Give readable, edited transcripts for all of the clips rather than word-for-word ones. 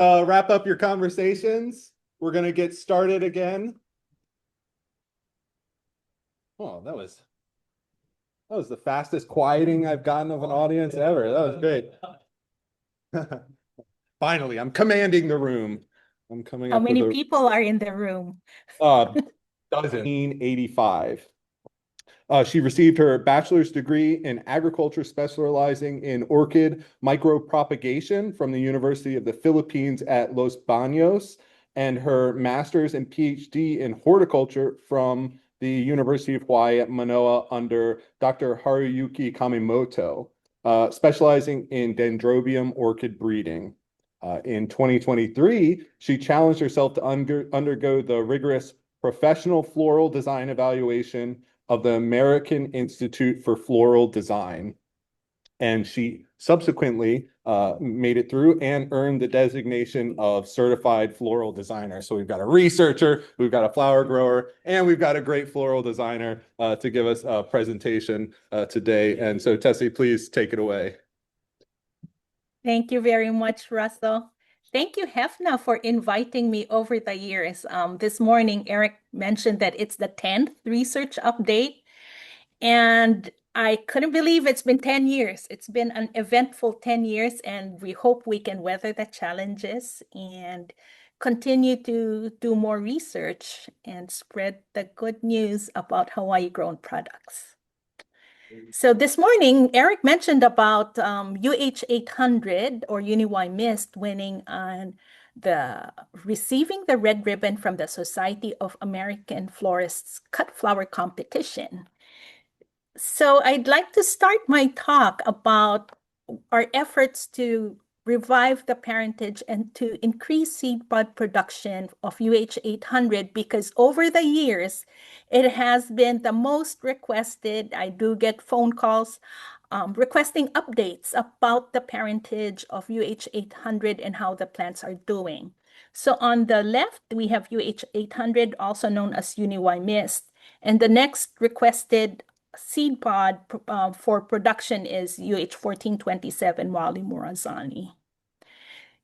wrap up your conversations. We're going to get started again. Oh, that was the fastest quieting I've gotten of an audience ever. That was great. Finally, I'm commanding the room. I'm coming How up with many a people are in the room? dozen. 1985. She received her bachelor's degree in agriculture, specializing in orchid micropropagation from the University of the Philippines at Los Baños, and her master's and PhD in horticulture from the University of Hawaii at Manoa under Dr. Haruyuki Kamimoto, specializing in Dendrobium orchid breeding. In 2023, she challenged herself to undergo the rigorous professional floral design evaluation of the American Institute for Floral Design. And she subsequently made it through and earned the designation of certified floral designer. So we've got a researcher, we've got a flower grower, and we've got a great floral designer to give us a presentation today. And so Tessie, please take it away. Thank you very much, Russell. Thank you, Hefna, for inviting me over the years. This morning, Eric mentioned that it's the 10th research update, and I couldn't believe it's been 10 years. It's been an eventful 10 years, and we hope we can weather the challenges and continue to do more research and spread the good news about Hawaii-grown products. So this morning, Eric mentioned about UH-800 or Uni-Y Mist winning on the receiving the red ribbon from the Society of American Florists Cut Flower Competition. So I'd like to start my talk about our efforts to revive the parentage and to increase seed pod production of UH-800 because over the years, it has been the most requested. I do get phone calls requesting updates about the parentage of UH-800 and how the plants are doing. So on the left, we have UH-800, also known as Uni-Y Mist. And the next requested seed pod for production is UH-1427 Wali Morazani.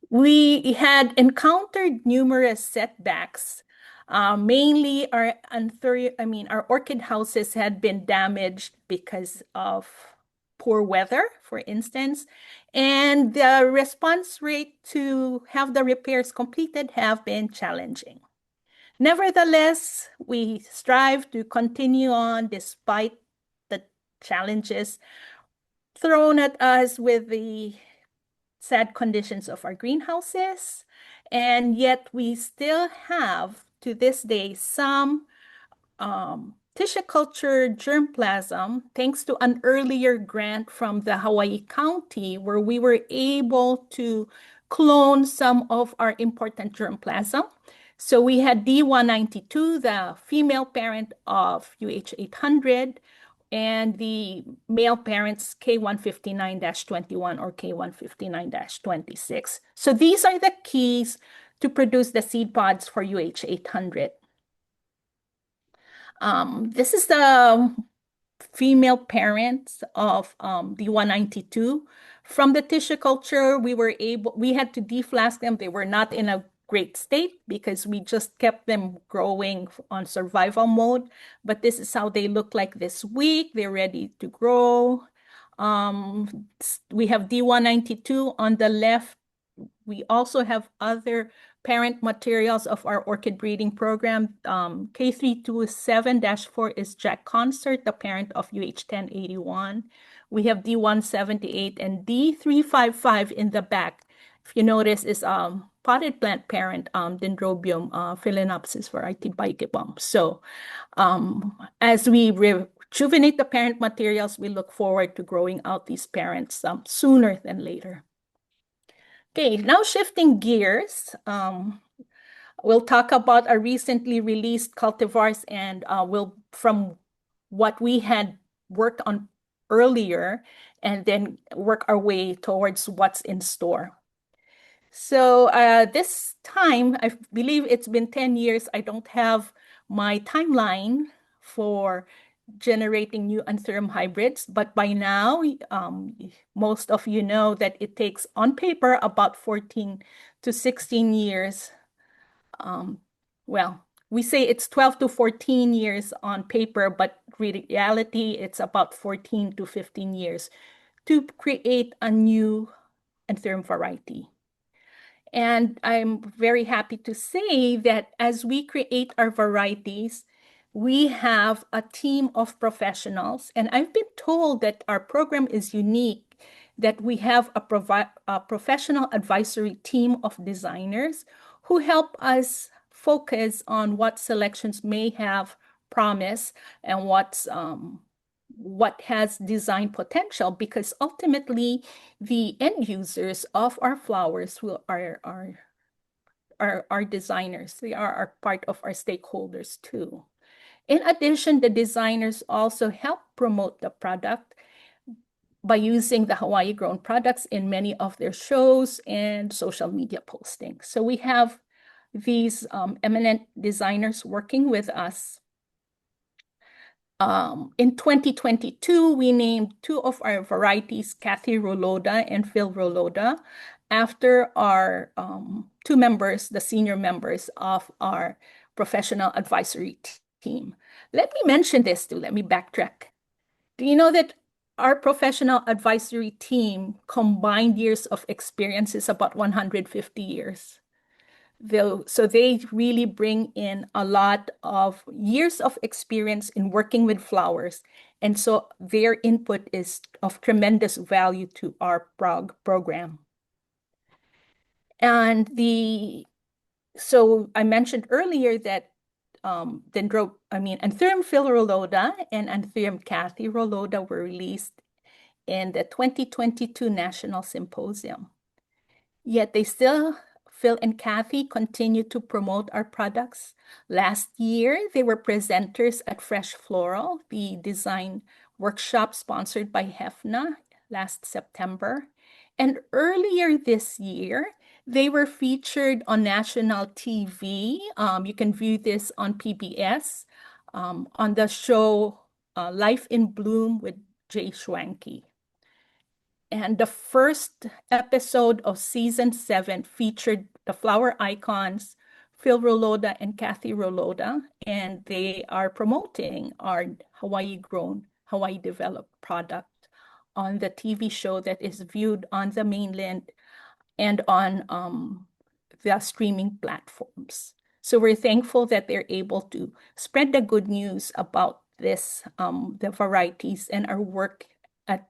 We had encountered numerous setbacks. Mainly our our orchid houses had been damaged because of poor weather, for instance, and the response rate to have the repairs completed have been challenging. Nevertheless, we strive to continue on despite the challenges thrown at us with the sad conditions of our greenhouses. And yet we still have, to this day, some tissue culture germplasm, thanks to an earlier grant from the Hawaii County, where we were able to clone some of our important germplasm. So we had D192, the female parent of UH-800, and the male parents K159-21 or K159-26. So these are the keys to produce the seed pods for UH-800. This is the female parents of the 192. From the tissue culture, we had to deflask them. They were not in a great state because we just kept them growing on survival mode. But this is how they look like this week. They're ready to grow. We have D192 on the left. We also have other parent materials of our orchid breeding program. K327-4 is Jack Concert, the parent of UH-1081. We have D178 and D355 in the back. If you notice, is potted plant parent, Dendrobium phalaenopsis variety Baikibum. So as we rejuvenate the parent materials, we look forward to growing out these parents sooner than later. Okay, now shifting gears, we'll talk about our recently released cultivars and from what we had worked on earlier and then work our way towards what's in store. So this time, I believe it's been 10 years. I don't have my timeline for generating new Anthurium hybrids, but by now, most of you know that it takes on paper about 14 to 16 years. Well, we say it's 12 to 14 years on paper, but reality, it's about 14 to 15 years to create a new Anthurium variety. And I'm very happy to say that as we create our varieties, we have a team of professionals. And I've been told that our program is unique, that we have a professional advisory team of designers who help us focus on what selections may have promise and what has design potential, because ultimately the end users of our flowers are designers. They are part of our stakeholders too. In addition, the designers also help promote the product by using the Hawaii grown products in many of their shows and social media postings. So we have these eminent designers working with us. In 2022, we named two of our varieties, Kathy Roloda and Phil Roloda, after our two members, the senior members of our professional advisory team. Let me mention this too. Let me backtrack. Do you know that our professional advisory team combined years of experience is about 150 years? So they really bring in a lot of years of experience in working with flowers. And so their input is of tremendous value to our program. And so I mentioned earlier that Anthurium Philoroloda and Anthurium Kathy Roloda were released in the 2022 National Symposium. Yet Phil and Kathy continue to promote our products. Last year, they were presenters at Fresh Floral, the design workshop sponsored by HFNA last September. And earlier this year, they were featured on national TV. You can view this on PBS on the show Life in Bloom with Jay Schwanke. And the first episode of season 7 featured the flower icons, Phil Roloda and Kathy Roloda, and they are promoting our Hawaii-grown, Hawaii-developed product on the TV show that is viewed on the mainland and on the streaming platforms. So we're thankful that they're able to spread the good news about this, the varieties and our work at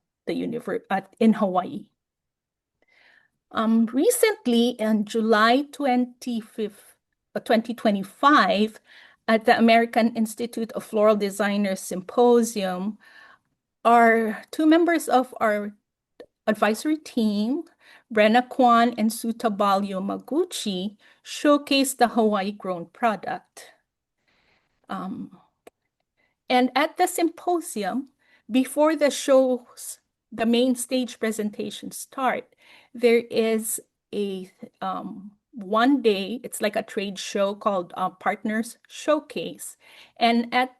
in Hawaii. Recently, in July 2025, at the American Institute of Floral Designers Symposium, our two members of our advisory team, Brenna Kwan and Sutabal Yomaguchi, showcased the Hawaii-grown product. And at the symposium, before the show's the main stage presentation start, there is a one day, it's like a trade show called Partners Showcase. And at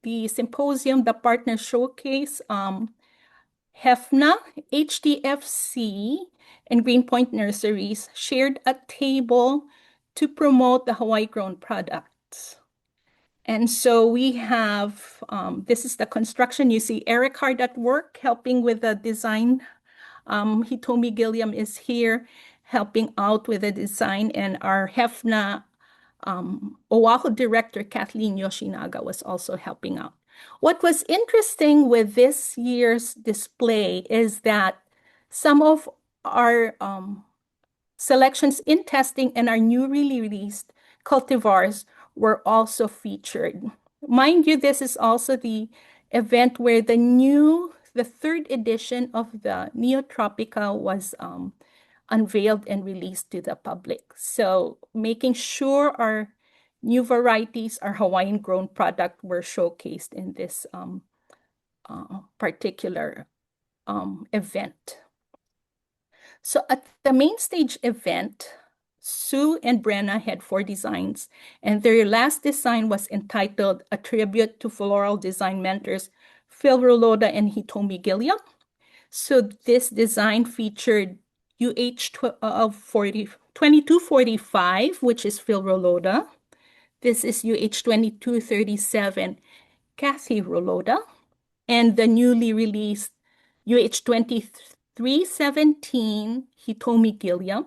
the symposium, the Partners Showcase, HFNA, HDFC, and Greenpoint Nurseries shared a table to promote the Hawaii-grown products. And so we have, this is the construction. You see Eric hard at work helping with the design. Hitomi Gilliam is here helping out with the design, and our HFNA Oahu director, Kathleen Yoshinaga, was also helping out. What was interesting with this year's display is that some of our selections in testing and our newly released cultivars were also featured. Mind you, this is also the event where the third edition of the Neotropica was unveiled and released to the public. So making sure our new varieties, our Hawaiian grown product, were showcased in this particular event. So at the main stage event, Sue and Brenna had 4 designs, and their last design was entitled A Tribute to Floral Design Mentors Phil Roloda and Hitomi Gilliam. So this design featured UH-1240 UH-2245, which is Philroloda. This is UH-2237, Cathiroloda. And the newly released UH-2317, Hitomigilium.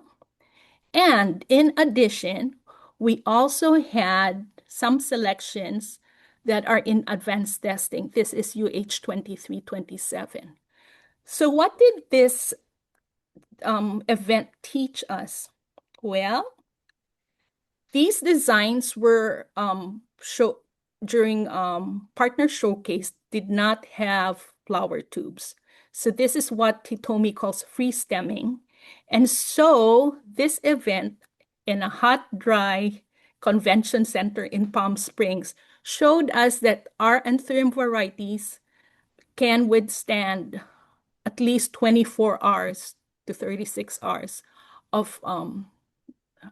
And in addition, we also had some selections that are in advanced testing. This is UH-2327. So what did this event teach us? Well, these designs were during partner showcase did not have flower tubes. So this is what Hitomi calls free stemming. And so this event in a hot, dry convention center in Palm Springs showed us that our Anthurium varieties can withstand at least 24 hours to 36 hours of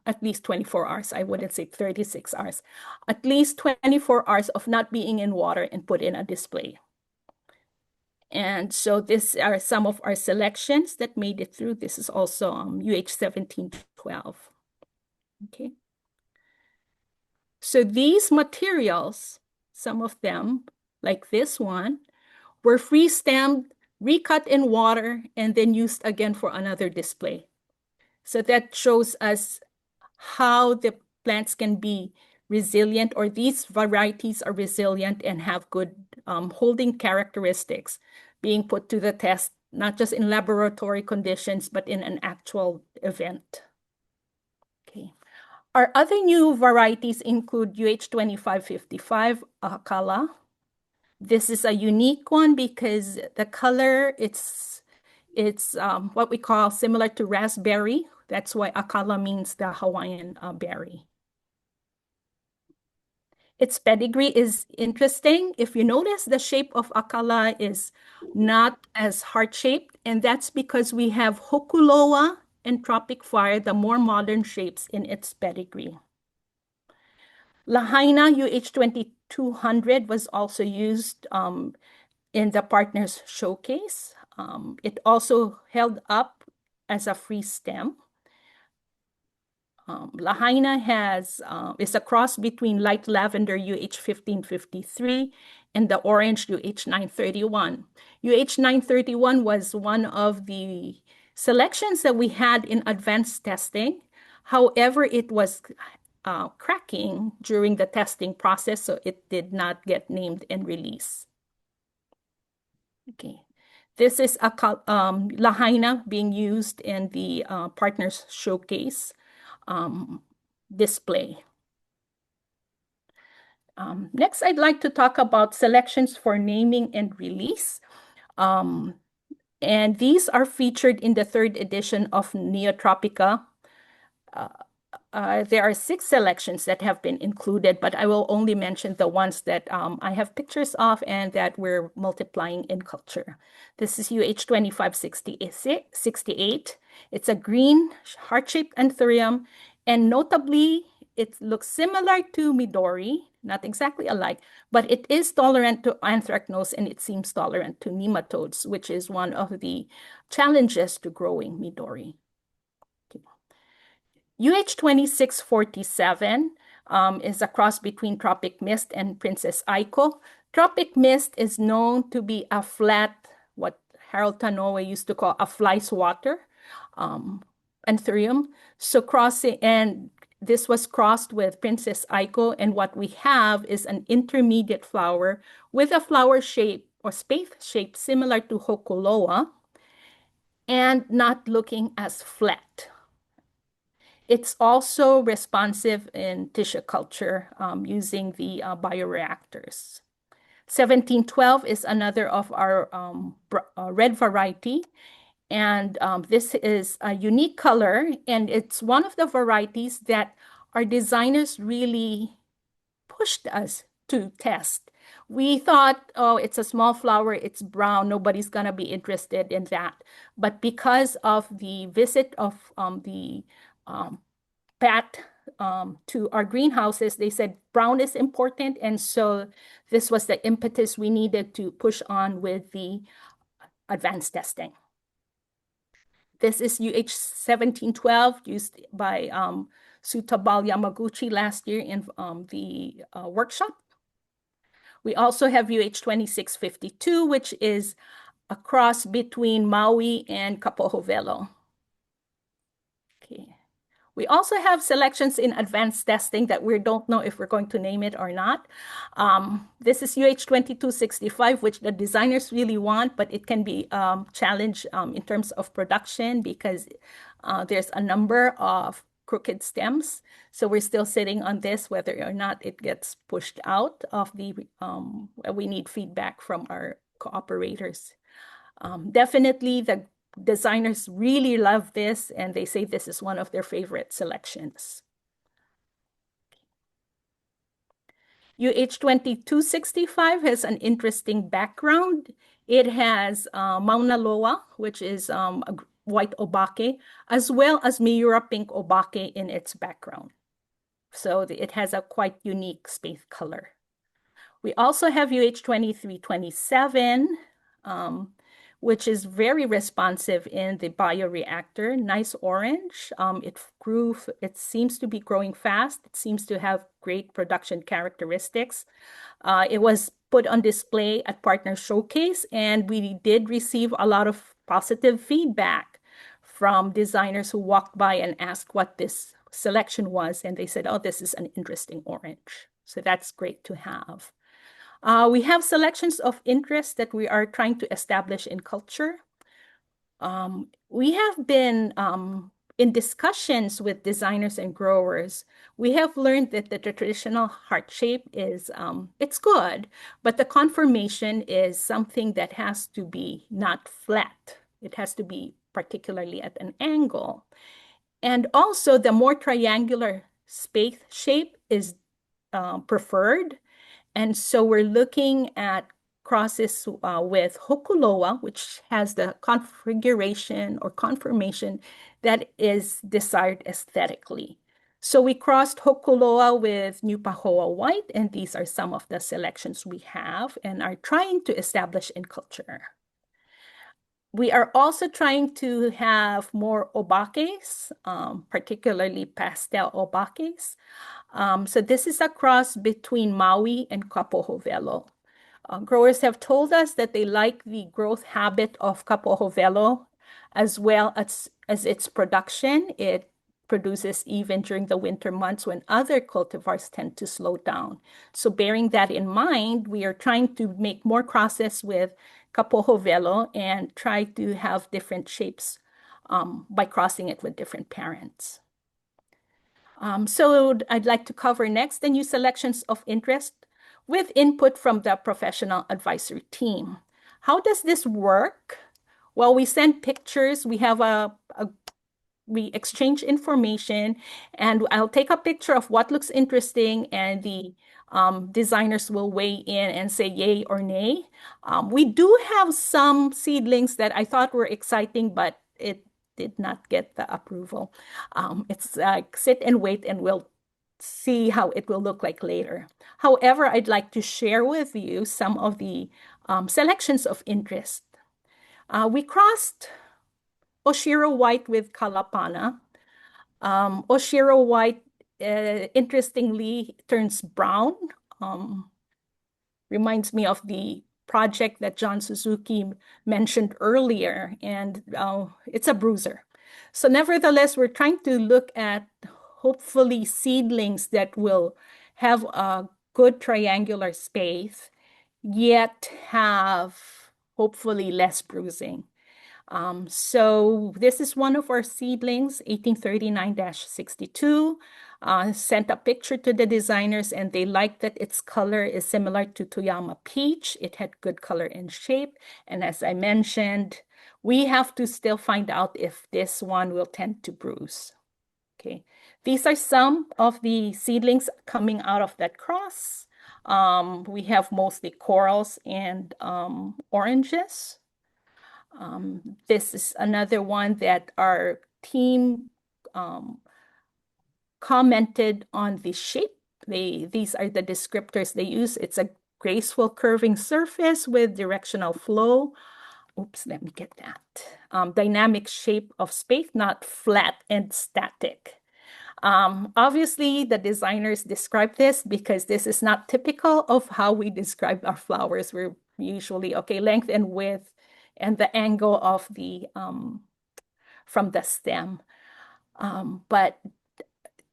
at least 24 hours. I wouldn't say 36 hours. At least 24 hours of not being in water and put in a display. And so these are some of our selections that made it through. This is also UH-1712. Okay. So these materials, some of them, like this one, were free-stemmed, recut in water, and then used again for another display. So that shows us how the plants can be resilient, or these varieties are resilient and have good holding characteristics being put to the test, not just in laboratory conditions, but in an actual event. Okay. Our other new varieties include UH-2555 Akala. This is a unique one because the color, it's what we call similar to raspberry. That's why Akala means the Hawaiian berry. Its pedigree is interesting. If you notice, the shape of Akala is not as heart-shaped, and that's because we have Hokuloa and Tropic Fire, the more modern shapes in its pedigree. Lahaina UH-2200 was also used in the partners showcase. It also held up as a free stem. Lahaina is a cross between light lavender UH-1553 and the orange UH-931. UH-931 was one of the selections that we had in advanced testing. However, it was cracking during the testing process, so it did not get named and released. Okay. This is a Lahaina being used in the partners showcase display. Next, I'd like to talk about selections for naming and release. And these are featured in the 3rd edition of Neotropica. There are 6 selections that have been included, but I will only mention the ones that I have pictures of and that we're multiplying in culture. This is UH-2568. It's a green heart-shaped Anthurium, and notably, it looks similar to Midori, not exactly alike, but it is tolerant to anthracnose and it seems tolerant to nematodes, which is one of the challenges to growing Midori. UH-2647 is a cross between Tropic Mist and Princess Aiko. Tropic Mist is known to be a flat, what Harold Tanoa used to call a fly swatter Anthurium. So crossing, and this was crossed with Princess Aiko, and what we have is an intermediate flower with a flower shape or spathe shape similar to Hokuloa and not looking as flat. It's also responsive in tissue culture using the bioreactors. 1712 is another of our red variety. And this is a unique color, and it's one of the varieties that our designers really pushed us to test. We thought, oh, it's a small flower, it's brown, nobody's gonna be interested in that. But because of the visit of the PAT to our greenhouses, they said brown is important. And so this was the impetus we needed to push on with the advanced testing. This is UH-1712 used by Sutabal Yamaguchi last year in the workshop. We also have UH-2652, which is a cross between Maui and Kapoho Okay. We also have selections in advanced testing that we don't know if we're going to name it or not. This is UH-2265, which the designers really want, but it can be challenged in terms of production because there's a number of crooked stems. So we're still sitting on this, whether or not it gets pushed out of the, we need feedback from our cooperators. Definitely the designers really love this and they say this is one of their favorite selections. UH-2265 has an interesting background. It has Mauna Loa, which is a white obake, as well as Miura pink obake in its background. So it has a quite unique space color. We also have UH-2327, which is very responsive in the bioreactor, nice orange. It seems to be growing fast. It seems to have great production characteristics. It was put on display at Partner Showcase, and we did receive a lot of positive feedback from designers who walked by and asked what this selection was, and they said, oh, this is an interesting orange. So that's great to have. We have selections of interest that we are trying to establish in culture. We have been in discussions with designers and growers. We have learned that the traditional heart shape is, it's good, but the conformation is something that has to be not flat. It has to be particularly at an angle. And also the more triangular space shape is preferred. And so we're looking at crosses with Hokuloa, which has the configuration or conformation that is desired aesthetically. So we crossed Hokuloa with New Pahoa White, and these are some of the selections we have and are trying to establish in culture. We are also trying to have more obakes, particularly pastel obakes. So this is a cross between Maui and Kapoho Velo. Growers have told us that they like the growth habit of Kapoho Velo as well as its production. It produces even during the winter months when other cultivars tend to slow down. So bearing that in mind, we are trying to make more crosses with Kapoho Velo and try to have different shapes by crossing it with different parents. So I'd like to cover next the new selections of interest with input from the professional advisory team. How does this work? Well, we send pictures, we exchange information, and I'll take a picture of what looks interesting, and the designers will weigh in and say yay or nay. We do have some seedlings that I thought were exciting, but it did not get the approval. It's like sit and wait and we'll see how it will look like later. However, I'd like to share with you some of the selections of interest. We crossed Oshiro White with Kalapana. Oshiro White, interestingly, turns brown. Reminds me of the project that John Suzuki mentioned earlier, and it's a bruiser. So nevertheless, we're trying to look at hopefully seedlings that will have a good triangular space, yet have hopefully less bruising. So this is one of our seedlings, 1839-62. Sent a picture to the designers and they liked that its color is similar to Toyama Peach. It had good color and shape. And as I mentioned, we have to still find out if this one will tend to bruise. Okay, these are some of the seedlings coming out of that cross. We have mostly corals and oranges. This is another one that our team commented on the shape. These are the descriptors they use. It's a graceful curving surface with directional flow. oops, let me get that. Dynamic shape of space, not flat and static. Obviously, the designers describe this because this is not typical of how we describe our flowers. We're usually, okay, length and width and the angle of the from the stem. But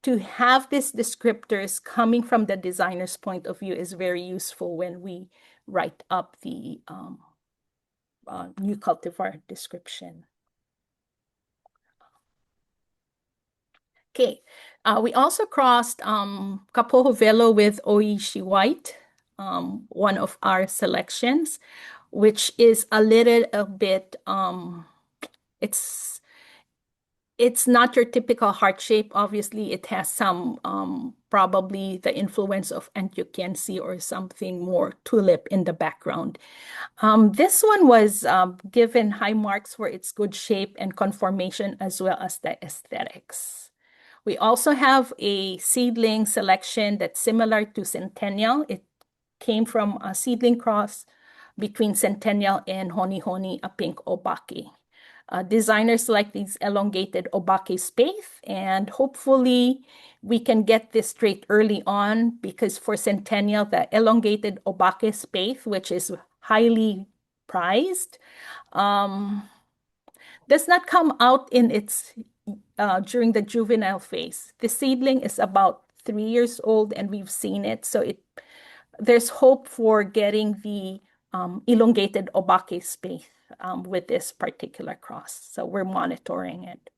to have these descriptors coming from the designer's point of view is very useful when we write up the new cultivar description. Okay, we also crossed Kapoho Velo with Oishi White, one of our selections, which is a little bit, it's not your typical heart shape. Obviously, it has some, probably the influence of Antiochiense or something more tulip in the background. This one was given high marks for its good shape and conformation as well as the aesthetics. We also have a seedling selection that's similar to Centennial. It came from a seedling cross between Centennial and Honi Honi, a pink obake. Designers like these elongated obake space, and hopefully we can get this straight early on because for Centennial, the elongated obake space, which is highly prized, does not come out in its during the juvenile phase. The seedling is about 3 years old and we've seen it. So there's hope for getting the elongated obake space with this particular cross. So we're monitoring it.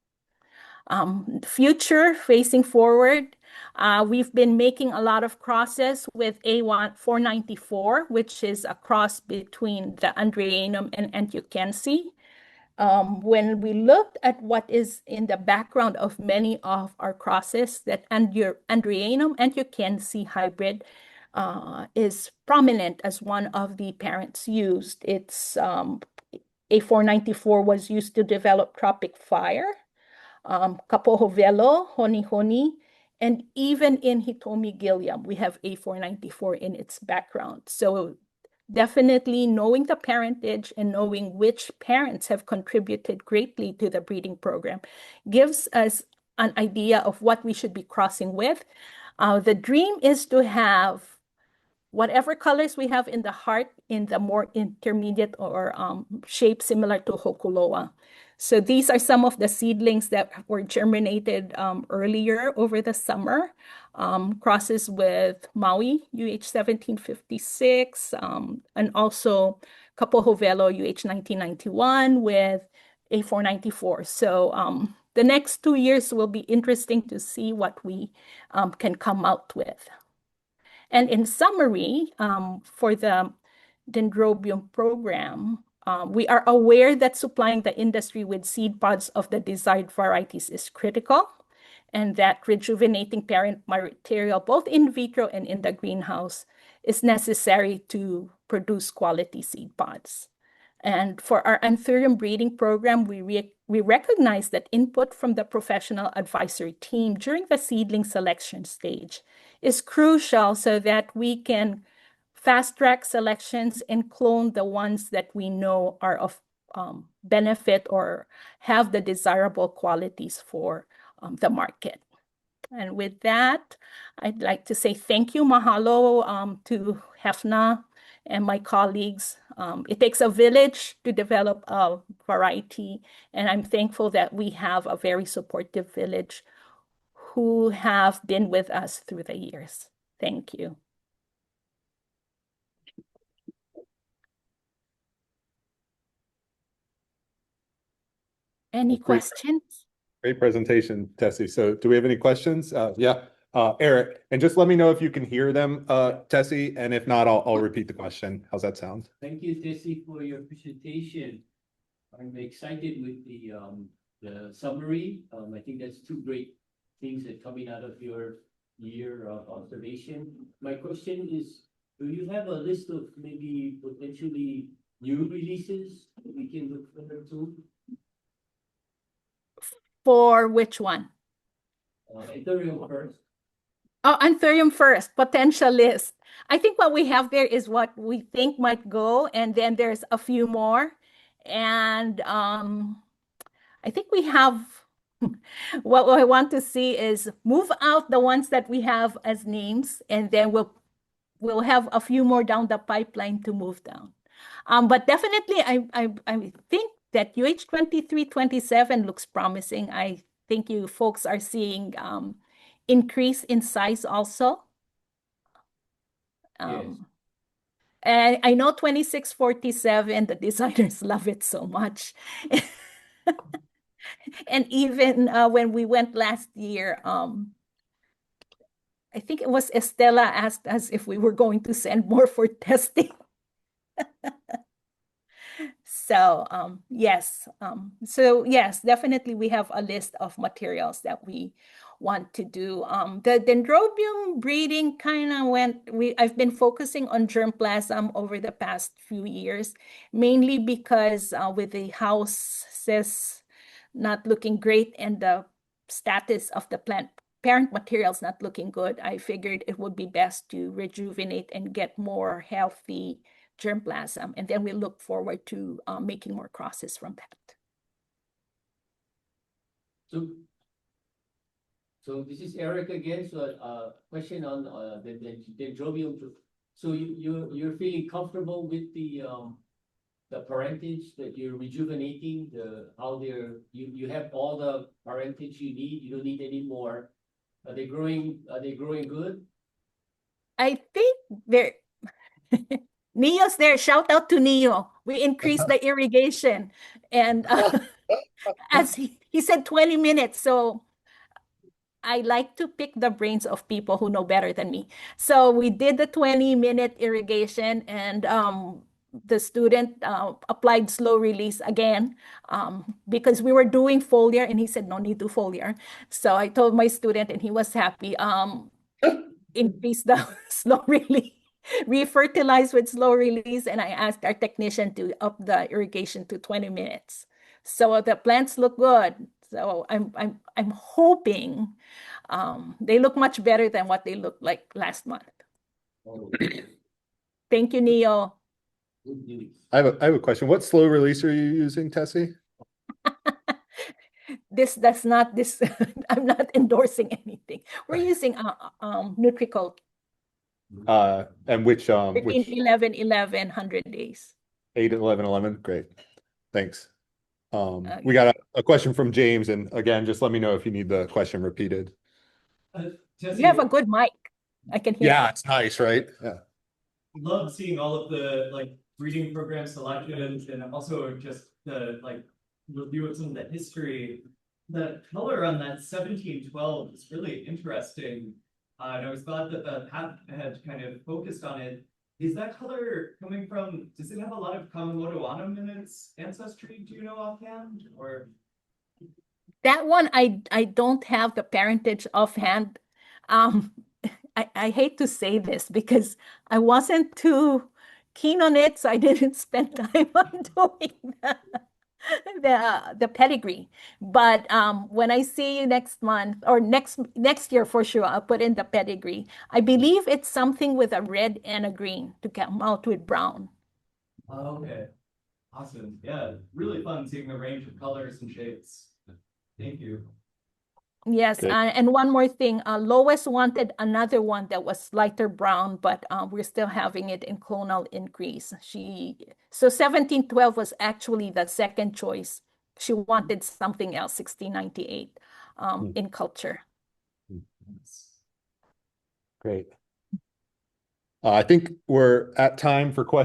Future, facing forward, we've been making a lot of crosses with A494, which is a cross between the Andreanum and Antiochiense. When we looked at what is in the background of many of our crosses, that Andreanum Antiochiense hybrid is prominent as one of the parents used. It's A494 was used to develop Tropic Fire, Kapoho Velo, Honi Honi, and even in Hitomi Gilliam, we have A494 in its background. So definitely knowing the parentage and knowing which parents have contributed greatly to the breeding program gives us an idea of what we should be crossing with. The dream is to have whatever colors we have in the heart in the more intermediate or shape similar to Hokuloa. So these are some of the seedlings that were germinated earlier over the summer. Crosses with Maui, UH-1756, and also Kapoho Velo, UH-1991 with A494. So the next 2 years will be interesting to see what we can come out with. And in summary, for the Dendrobium program, we are aware that supplying the industry with seed pods of the desired varieties is critical, and that rejuvenating parent material, both in vitro and in the greenhouse, is necessary to produce quality seed pods. And for our Anthurium breeding program, we recognize that input from the professional advisory team during the seedling selection stage is crucial so that we can fast-track selections and clone the ones that we know are of benefit or have the desirable qualities for the market. And with that, I'd like to say thank you, mahalo to HFNA and my colleagues. It takes a village to develop a variety, and I'm thankful that we have a very supportive village who have been with us through the years. Thank you. Any questions? Great presentation, Tessie. So do we have any questions? Yeah, Eric, and just let me know if you can hear them, Tessie, and if not, I'll repeat the question. How's that sound? Thank you, Tessie, for your presentation. I'm excited with the summary. I think that's two great things that coming out of your year of observation. My question is, do you have a list of maybe potentially new releases that we can look forward to? For which one? Anthurium first. Oh, Anthurium first, potential list. I think what we have there is what we think might go, and then there's a few more. And I think we have what I want to see is move out the ones that we have as names, and then we'll have a few more down the pipeline to move down. But definitely, I think that UH-2327 looks promising. I think you folks are seeing increase in size also. Yes. And I know 2647, the designers love it so much. And even when we went last year, I think it was Estella asked us if we were going to send more for testing. So yes, definitely we have a list of materials that we want to do. The Dendrobium breeding kind of I've been focusing on germplasm over the past few years, mainly because with the houses not looking great and the status of the parent materials not looking good, I figured it would be best to rejuvenate and get more healthy germplasm, and then we look forward to making more crosses from that. So this is Eric again. So question on the Dendrobium. So you're feeling comfortable with the parentage that you're rejuvenating, you have all the parentage you need, you don't need any more. Are they growing good? I think they're Neo's there. Shout out to Neo. We increased the irrigation, and as he said 20 minutes. So I like to pick the brains of people who know better than me. So we did the 20-minute irrigation, and the student applied slow release again because we were doing foliar, and he said no need to foliar. So I told my student, and he was happy. Increase the slow release, refertilize with slow release, and I asked our technician to up the irrigation to 20 minutes. So the plants look good. So I'm hoping they look much better than what they looked like last month. Oh, Thank you, Neo. good news. I have a question. What slow release are you using, Tessie? That's not this. I'm not endorsing anything. We're using Nutricold And which 11, 100 days. 8, 11, 11? Great. Thanks. We got a question from James, and again, just let me know if you need the question repeated. You have a good mic. I can hear. Yeah, it's nice, right? Yeah. Love seeing all of the breeding program selections, and also just the review of some of the history. The color on that 1712 is really interesting. And I was glad that the path had kind of focused on it. Is that color coming from, does it have a lot of Komohana in its ancestry? Do you know offhand? Or That one, I don't have the parentage offhand. I hate to say this because I wasn't too keen on it, so I didn't spend time on doing the pedigree. But when I see you next month or next year for sure, I'll put in the pedigree. I believe it's something with a red and a green to come out with brown. oh, okay, awesome. Yeah, really fun seeing the range of colors and shapes. Thank you. Yes, Good. and one more thing, Lois wanted another one that was lighter brown, but we're still having it in clonal increase. So 1712 was actually the second choice. She wanted something else, 1698, in culture. Great. I think we're at time for questions.